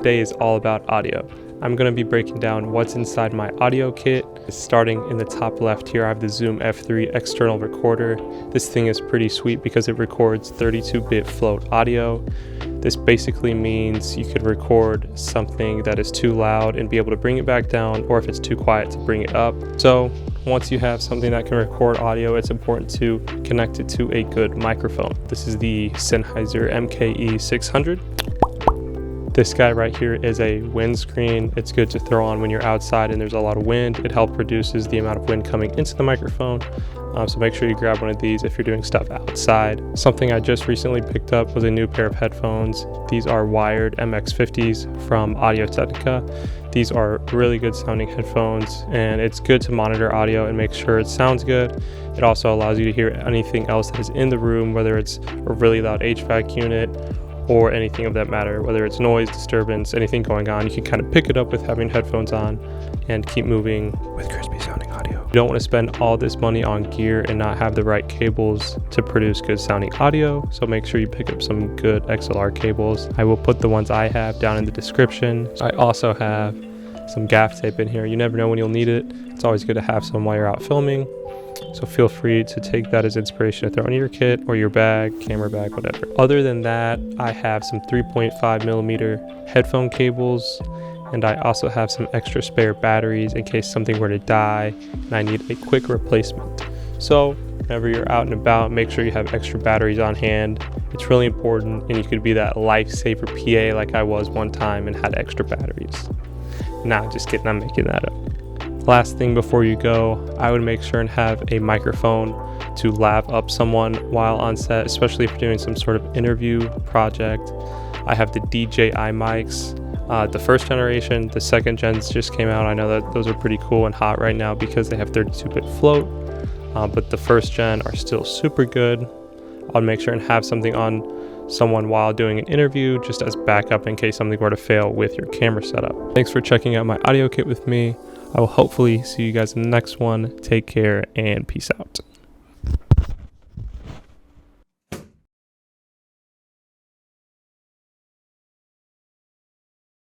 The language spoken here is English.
today is all about audio. I'm going to be breaking down what's inside my audio kit. Starting in the top left here, I have the Zoom F3 external recorder. This thing is pretty sweet because it records 32-bit float audio. This basically means you could record something that is too loud and be able to bring it back down, or if it's too quiet to bring it up. So once you have something that can record audio, it's important to connect it to a good microphone. This is the Sennheiser MKE 600. This guy right here is a windscreen. It's good to throw on when you're outside and there's a lot of wind. It helps reduces the amount of wind coming into the microphone. So make sure you grab one of these if you're doing stuff outside. Something I just recently picked up was a new pair of headphones. These are wired MX50s from Audio-Technica. These are really good sounding headphones, and it's good to monitor audio and make sure it sounds good. It also allows you to hear anything else that is in the room, whether it's a really loud HVAC unit or anything of that matter, whether it's noise, disturbance, anything going on. You can kind of pick it up with having headphones on and keep moving with crispy sounding audio. You don't want to spend all this money on gear and not have the right cables to produce good sounding audio, so make sure you pick up some good XLR cables. I will put the ones I have down in the description. I also have some gaff tape in here. You never know when you'll need it. It's always good to have some while you're out filming. So feel free to take that as inspiration to throw in your kit or your bag, camera bag, whatever. Other than that, I have some 3.5mm headphone cables, and I also have some extra spare batteries in case something were to die and I need a quick replacement. So whenever you're out and about, make sure you have extra batteries on hand. It's really important, and you could be that lifesaver PA like I was one time and had extra batteries. Nah, just kidding, I'm making that up. Last thing before you go, I would make sure and have a microphone to lav up someone while on set, especially if you're doing some sort of interview project. I have the DJI mics, the first generation. The second gens just came out. I know that those are pretty cool and hot right now because they have 32-bit float, but the first gen are still super good. I'll make sure and have something on someone while doing an interview just as backup in case something were to fail with your camera setup. Thanks for checking out my audio kit with me. I will hopefully see you guys in the next one. Take care and peace out.